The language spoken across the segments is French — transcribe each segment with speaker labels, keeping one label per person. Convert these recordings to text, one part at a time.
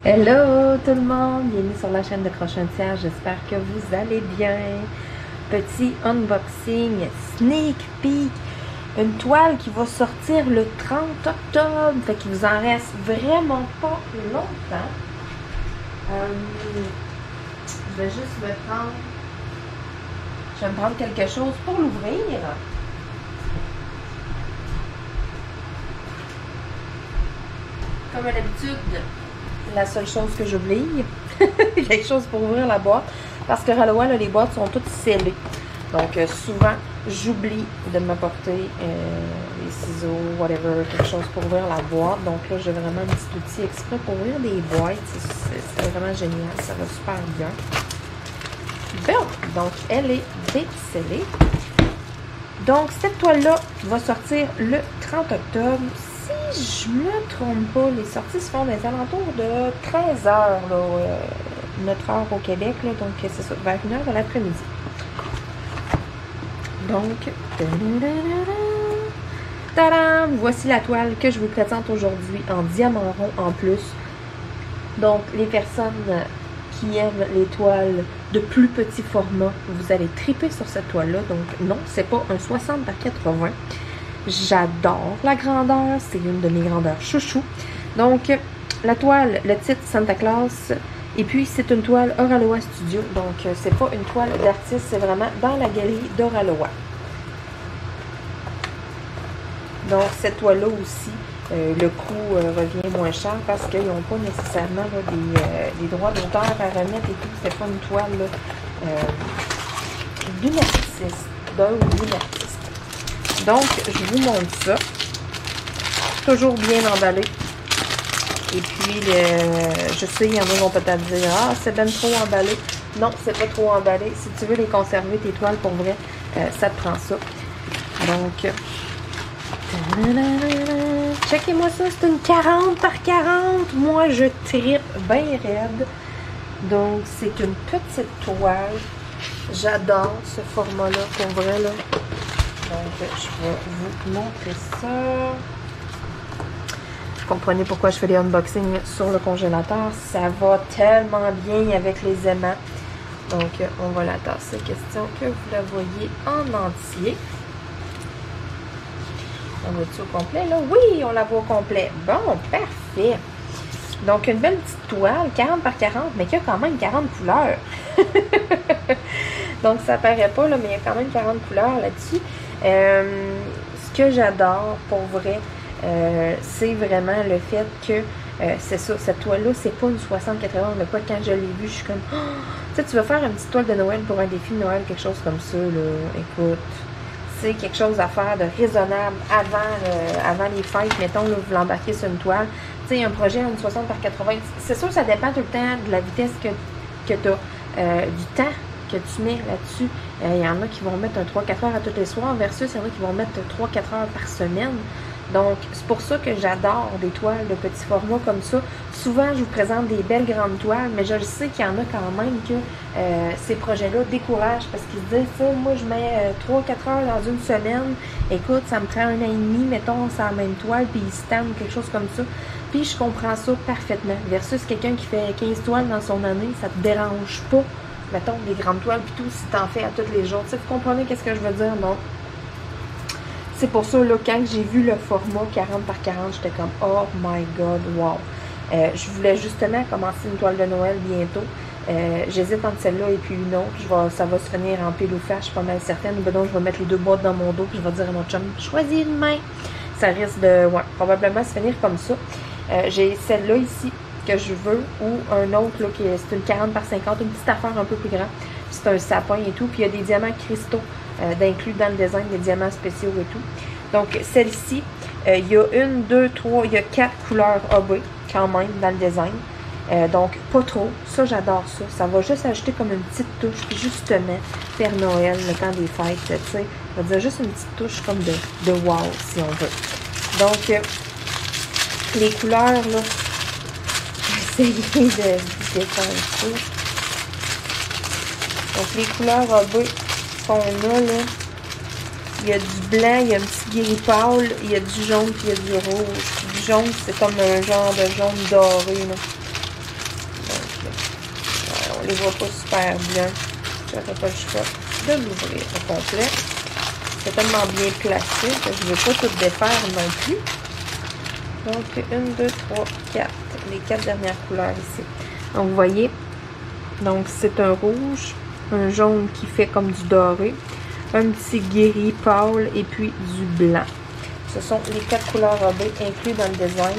Speaker 1: Hello tout le monde, bienvenue sur la chaîne de Crochet de Serre, j'espère que vous allez bien. Petit unboxing, sneak peek, une toile qui va sortir le 30 octobre, fait qu'il vous en reste vraiment pas longtemps. Je vais juste je vais me prendre quelque chose pour l'ouvrir. Comme à l'habitude, la seule chose que j'oublie, quelque chose pour ouvrir la boîte, parce que Ralois, les boîtes sont toutes scellées. Donc, souvent, j'oublie de m'apporter les ciseaux, whatever, quelque chose pour ouvrir la boîte. Donc là, j'ai vraiment un petit outil exprès pour ouvrir des boîtes. C'est vraiment génial, ça va super bien. Bon, donc, elle est déscellée. Donc, cette toile-là va sortir le 30 octobre. Si je me trompe pas, les sorties se font des alentours de 13 heures, notre heure au Québec, là, donc c'est ça, vers 1 heure de l'après-midi. Donc, tadam, voici la toile que je vous présente aujourd'hui en diamant rond en plus. Donc, les personnes qui aiment les toiles de plus petit format, vous allez triper sur cette toile-là. Donc, non, c'est pas un 60 par 80. J'adore la grandeur, c'est une de mes grandeurs chouchou. Donc, la toile, le titre Santa Claus, et puis c'est une toile Oralois Studio. Donc, c'est pas une toile d'artiste, c'est vraiment dans la galerie d'Oralois. Donc, cette toile-là aussi, le coût revient moins cher parce qu'ils n'ont pas nécessairement là, des droits d'auteur à remettre et tout. C'est pas une toile d'une artiste, d'un ou d'une artiste. Donc, je vous montre ça. Toujours bien emballé. Et puis, je sais, il y en a qui vont peut-être dire « Ah, c'est bien trop emballé. » Non, c'est pas trop emballé. Si tu veux les conserver, tes toiles, pour vrai, ça te prend ça. Donc, checkez-moi ça, c'est une 40 par 40. Moi, je tripe bien raide. Donc, c'est une petite toile. J'adore ce format-là, pour vrai, là. Donc, je vais vous montrer ça. Vous comprenez pourquoi je fais les unboxings sur le congélateur. Ça va tellement bien avec les aimants. Donc, on va la tasser. Question que vous la voyez en entier. On voit-tu au complet, là? Oui, on la voit au complet. Bon, parfait. Donc, une belle petite toile, 40 par 40, mais qui a quand même 40 couleurs. Donc, ça paraît pas, là, mais il y a quand même 40 couleurs là-dessus. Ce que j'adore, pour vrai, c'est vraiment le fait que, c'est ça, cette toile-là, c'est pas une 60-80, mais pas quand je l'ai vue, je suis comme, oh! Tu sais, tu vas faire une petite toile de Noël pour un défi de Noël, quelque chose comme ça, là, écoute, c'est quelque chose à faire de raisonnable avant les fêtes, mettons, là, vous l'embarquez sur une toile, tu sais, un projet, une 60 par 80, c'est sûr, ça dépend tout le temps de la vitesse que tu as, du temps que tu mets là-dessus. Il y en a qui vont mettre un 3-4 heures à tous les soirs versus il y en a qui vont mettre 3-4 heures par semaine. Donc, c'est pour ça que j'adore des toiles de petit format comme ça. Souvent, je vous présente des belles grandes toiles, mais je le sais qu'il y en a quand même que ces projets-là découragent parce qu'ils se disent, ça, moi, je mets 3-4 heures dans une semaine. Écoute, ça me prend 1 an et demi, mettons, sur la même toile, puis ils se tannent, quelque chose comme ça. Puis, je comprends ça parfaitement. Versus quelqu'un qui fait 15 toiles dans son année, ça te dérange pas. Mettons, des grandes toiles, puis tout, si t'en fais à tous les jours. Tu sais, vous comprenez qu'est-ce que je veux dire, non? C'est pour ça, là, quand j'ai vu le format 40 par 40, j'étais comme, oh my god, wow! Je voulais justement commencer une toile de Noël bientôt. J'hésite entre celle-là et puis une autre. Ça va se finir en pile ou face, je suis pas mal certaine. Ben donc, je vais mettre les 2 boîtes dans mon dos, puis je vais dire à mon chum, choisis une main. Ça risque de, ouais, probablement se finir comme ça. J'ai celle-là ici, que je veux, ou un autre, là, c'est une 40 par 50, une petite affaire un peu plus grande. C'est un sapin et tout, puis il y a des diamants cristaux d'inclus dans le design, des diamants spéciaux et tout. Donc, celle-ci, il y a 1, 2, 3, il y a 4 couleurs AB quand même dans le design. Donc, pas trop. Ça, j'adore ça. Ça va juste ajouter comme une petite touche, justement, Père Noël, le temps des fêtes, tu sais. Ça va dire juste une petite touche comme de wow, si on veut. Donc, les couleurs, là, essayer de défendre ça. Donc, les couleurs AB qu'on a, là, il y a du blanc, il y a un petit gris pâle, il y a du jaune, puis il y a du rouge. Puis du jaune, c'est comme un genre de jaune doré, là. les voit pas super bien. J'aurais pas le choix de l'ouvrir au complet. C'est tellement bien placé que je ne veux pas tout défaire non plus. Donc, 1, 2, 3, 4. Les 4 dernières couleurs ici. Donc, vous voyez, donc c'est un rouge, un jaune qui fait comme du doré, un petit gris pâle et puis du blanc. Ce sont les 4 couleurs AB inclus dans le design.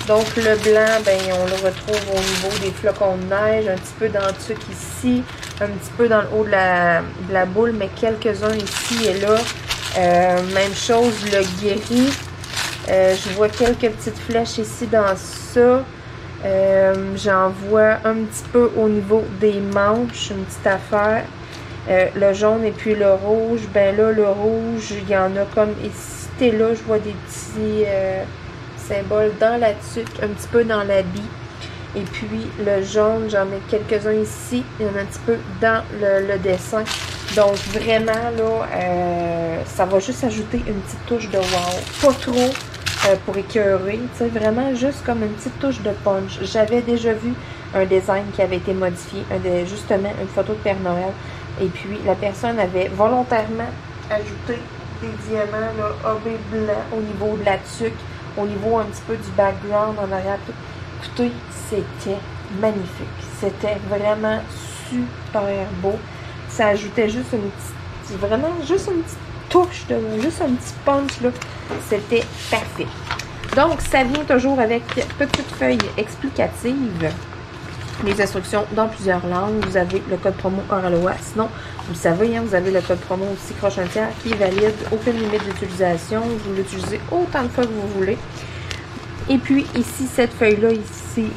Speaker 1: Donc, le blanc, ben, on le retrouve au niveau des flocons de neige, un petit peu dans le truc ici, un petit peu dans le haut de la boule, mais quelques-uns ici et là. Même chose, le gris. Je vois quelques petites flèches ici dans ça. J'en vois un petit peu au niveau des manches, une petite affaire. Le jaune et puis le rouge, ben là, le rouge, il y en a comme ici et là, je vois des petits symboles dans la tuque, un petit peu dans l'habit. Et puis le jaune, j'en mets quelques-uns ici, il y en a un petit peu dans le dessin. Donc vraiment là, ça va juste ajouter une petite touche de wow. Pas trop pour écœurer, tu sais, vraiment juste comme une petite touche de punch. J'avais déjà vu un design qui avait été modifié, justement une photo de Père Noël. Et puis la personne avait volontairement ajouté des diamants là, AB blanc au niveau de la tuque, au niveau un petit peu du background en arrière. Écoutez, c'était magnifique. C'était vraiment super beau. Ça ajoutait juste une petite, vraiment juste une petite touche, juste un petit punch là. C'était parfait. Donc, ça vient toujours avec petite feuille explicative. Les instructions dans plusieurs langues. Vous avez le code promo Oraloa. Sinon, vous le savez, hein, vous avez le code promo aussi Croche un tiers qui est valide. Aucune limite d'utilisation. Vous l'utilisez autant de fois que vous voulez. Et puis, ici, cette feuille-là, ici,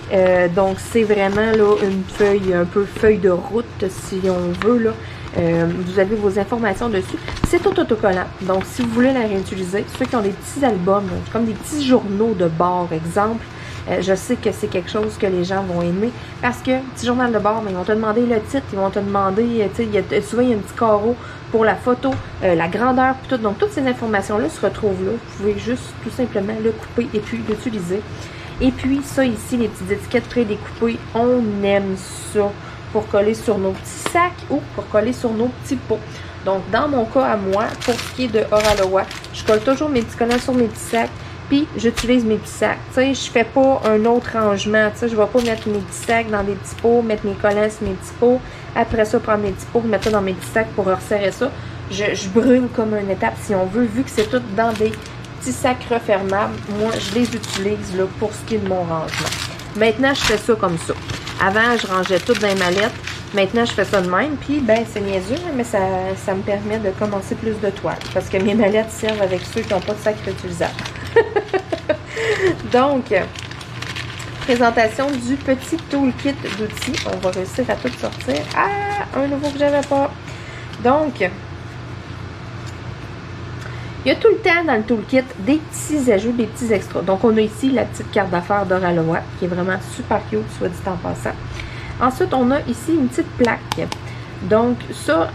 Speaker 1: donc c'est vraiment là une feuille, un peu feuille de route, si on veut, là. Vous avez vos informations dessus. C'est tout autocollant. Donc, si vous voulez la réutiliser, ceux qui ont des petits albums, comme des petits journaux de bord, exemple, je sais que c'est quelque chose que les gens vont aimer parce que, petit journal de bord, mais ils vont te demander le titre, ils vont te demander, tu sais, souvent il y a un petit carreau pour la photo, la grandeur, puis tout. Donc, toutes ces informations-là se retrouvent là. Vous pouvez juste tout simplement le couper et puis l'utiliser. Et puis, ça ici, les petites étiquettes prédécoupées, on aime ça pour coller sur nos petits sacs ou pour coller sur nos petits pots. Donc, dans mon cas à moi, pour ce qui est de Oraloa, je colle toujours mes petits collants sur mes petits sacs. Puis, j'utilise mes petits sacs. Tu sais, je fais pas un autre rangement. Tu sais, je vais pas mettre mes petits sacs dans des petits pots, mettre mes collants sur mes petits pots. Après ça, prendre mes petits pots, mettre ça dans mes petits sacs pour resserrer ça. Je brûle comme une étape, si on veut, vu que c'est tout dans des petits sacs refermables. Moi, je les utilise là, pour ce qui est de mon rangement. Maintenant, je fais ça comme ça. Avant, je rangeais tout dans les mallettes. Maintenant, je fais ça de même. Puis, ben, c'est niaiseux, mais ça me permet de commencer plus de toiles. Parce que mes mallettes servent avec ceux qui n'ont pas de sac réutilisable. Donc, présentation du petit toolkit d'outils. On va réussir à tout sortir. Ah, un nouveau que j'avais pas. Donc, il y a tout le temps dans le toolkit des petits ajouts, des petits extras. Donc, on a ici la petite carte d'affaires d'Oraloa, qui est vraiment super cute, soit dit en passant. Ensuite, on a ici une petite plaque. Donc, ça,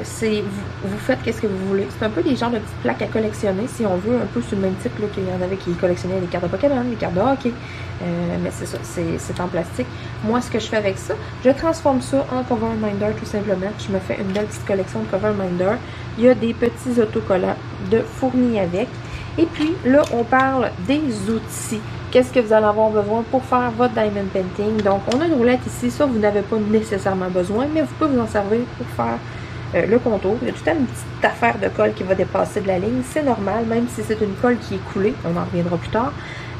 Speaker 1: c'est vous faites qu'est-ce que vous voulez. C'est un peu des genres de petites plaques à collectionner, si on veut, un peu sur le même type qu'il y en avait qui collectionnaient les cartes de Pokémon, les cartes de hockey. Mais c'est ça, c'est en plastique. Moi, ce que je fais avec ça, je transforme ça en cover minder tout simplement. Je me fais une belle petite collection de cover minder. Il y a des petits autocollants de fournis avec. Et puis, là, on parle des outils. Qu'est-ce que vous allez avoir besoin pour faire votre diamond painting? Donc, on a une roulette ici. Ça, vous n'avez pas nécessairement besoin, mais vous pouvez vous en servir pour faire le contour. Il y a tout le temps une petite affaire de colle qui va dépasser de la ligne. C'est normal, même si c'est une colle qui est coulée. On en reviendra plus tard.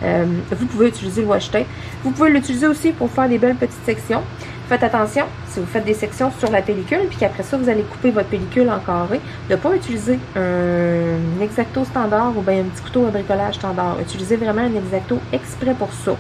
Speaker 1: Vous pouvez utiliser le washi tape. Vous pouvez l'utiliser aussi pour faire des belles petites sections. Faites attention, si vous faites des sections sur la pellicule, puis qu'après ça, vous allez couper votre pellicule en carré, de ne pas utiliser un X-Acto standard ou bien un petit couteau à bricolage standard. Utilisez vraiment un X-Acto exprès pour ça.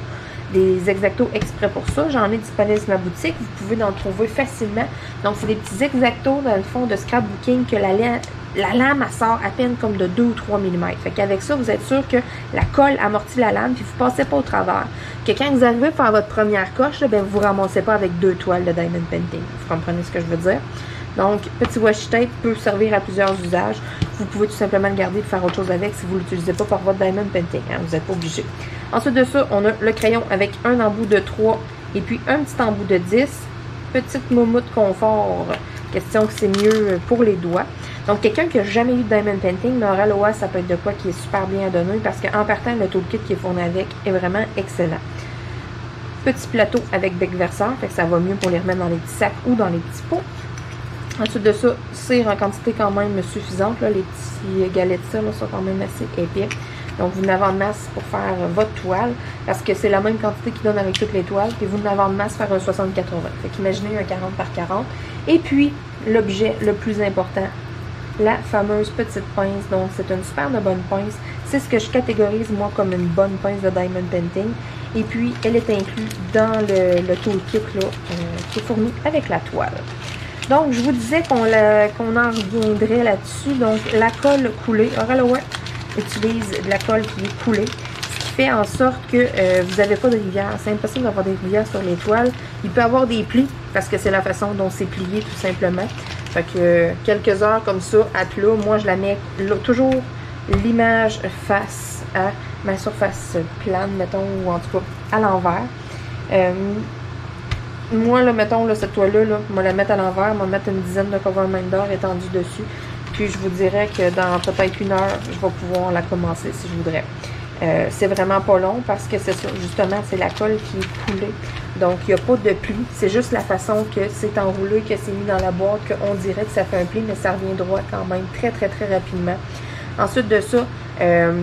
Speaker 1: Des X-Acto exprès pour ça, j'en ai disponible sur ma boutique, vous pouvez en trouver facilement. Donc, c'est des petits X-Acto dans le fond de scrapbooking que la lame, elle sort à peine comme de 2 ou 3 mm. Fait qu'avec ça, vous êtes sûr que la colle amortit la lame puis vous ne passez pas au travers. Que quand vous arrivez à faire votre première coche, là, ben, vous ne vous ramassez pas avec 2 toiles de diamond painting. Vous comprenez ce que je veux dire? Donc, petit washi tape peut servir à plusieurs usages. Vous pouvez tout simplement le garder et faire autre chose avec si vous ne l'utilisez pas pour votre diamond painting. Hein, vous n'êtes pas obligé. Ensuite de ça, on a le crayon avec un embout de 3 et puis un petit embout de 10. petite moumoute confort. Question que c'est mieux pour les doigts. Donc, quelqu'un qui n'a jamais eu de diamond painting, Nora Loa, ça peut être de quoi qui est super bien à donner parce qu'en partant, le toolkit qui est fourni avec est vraiment excellent. Petit plateau avec bec verseur, fait que ça va mieux pour les remettre dans les petits sacs ou dans les petits pots. Ensuite de ça, cire en quantité quand même suffisante. Là, les petits galets de cire là, sont quand même assez épais. Donc, vous en avez en masse pour faire votre toile, parce que c'est la même quantité qu'ils donnent avec toutes les toiles, puis vous en avez en masse faire un 60-80. Fait qu'imaginez un 40 par 40. Et puis, l'objet le plus important, la fameuse petite pince. Donc, c'est une super de bonne pince. C'est ce que je catégorise, moi, comme une bonne pince de diamond painting. Et puis, elle est inclue dans le toolkit là, qui est fourni avec la toile. Donc, je vous disais qu'on en reviendrait là-dessus. Donc, la colle coulée. Oraloa utilise de la colle qui est coulée, ce qui fait en sorte que vous n'avez pas de rivière. C'est impossible d'avoir des rivières sur les toiles. Il peut y avoir des plis, parce que c'est la façon dont c'est plié, tout simplement. Fait que quelques heures comme ça, à plat, moi, je la mets là, toujours l'image face à ma surface plane, mettons, ou en tout cas, à l'envers. Moi, là, mettons, là, cette toile-là, je vais la mettre à l'envers, je vais mettre une dizaine de cover Minder étendue dessus. Puis, je vous dirais que dans peut-être 1 heure, je vais pouvoir la commencer si je voudrais. C'est vraiment pas long parce que c'est ça, justement, c'est la colle qui est coulée. Donc, il n'y a pas de pli. C'est juste la façon que c'est enroulé, que c'est mis dans la boîte, qu'on dirait que ça fait un pli, mais ça revient droit quand même très, très, très rapidement. Ensuite de ça,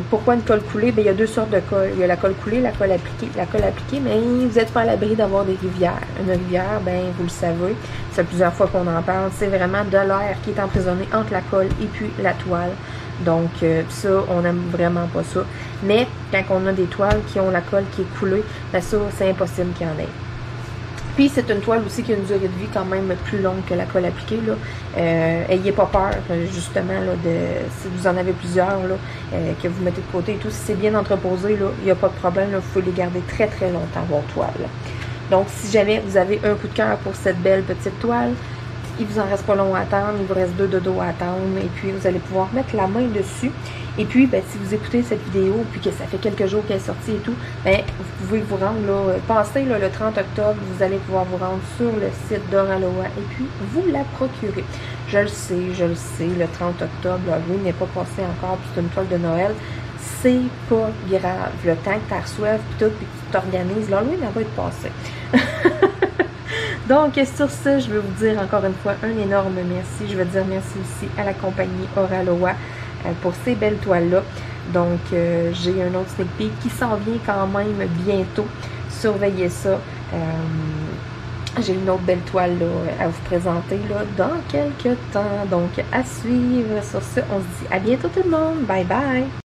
Speaker 1: pourquoi une colle coulée? Bien, il y a 2 sortes de colle. Il y a la colle coulée, la colle appliquée. La colle appliquée, mais vous n'êtes pas à l'abri d'avoir des rivières. Une rivière, bien, vous le savez, ça fait plusieurs fois qu'on en parle, c'est vraiment de l'air qui est emprisonné entre la colle et puis la toile. Donc, ça, on n'aime vraiment pas ça. Mais, quand on a des toiles qui ont la colle qui est coulée, bien ça, c'est impossible qu'il y en ait. Puis, c'est une toile aussi qui a une durée de vie quand même plus longue que la colle appliquée. Là. Ayez pas peur, justement, là, si vous en avez plusieurs, là, que vous mettez de côté et tout. Si c'est bien entreposé, il n'y a pas de problème. Là, vous pouvez les garder très, très longtemps, vos toiles. Donc, si jamais vous avez un coup de cœur pour cette belle petite toile, il vous en reste pas long à attendre. Il vous reste 2 dodos à attendre. Et puis, vous allez pouvoir mettre la main dessus. Et puis, ben, si vous écoutez cette vidéo, puis que ça fait quelques jours qu'elle est sortie et tout, ben, vous pouvez vous rendre, là, passez là, le 30 octobre, vous allez pouvoir vous rendre sur le site d'Oraloa et puis vous la procurer. Je le sais, le 30 octobre, l'Halloween n'est pas passé encore, puis c'est une toile de Noël. C'est pas grave. Le temps que tu reçoives, puis tout, puis que tu t'organises, l'Halloween, elle va être passée. Donc, sur ce, je veux vous dire encore une fois un énorme merci. Je veux dire merci aussi à la compagnie Oraloa pour ces belles toiles-là. Donc, j'ai un autre sneak peek qui s'en vient quand même bientôt. Surveillez ça. J'ai une autre belle toile là, à vous présenter là, dans quelques temps. Donc, à suivre. Sur ce, on se dit à bientôt tout le monde. Bye bye!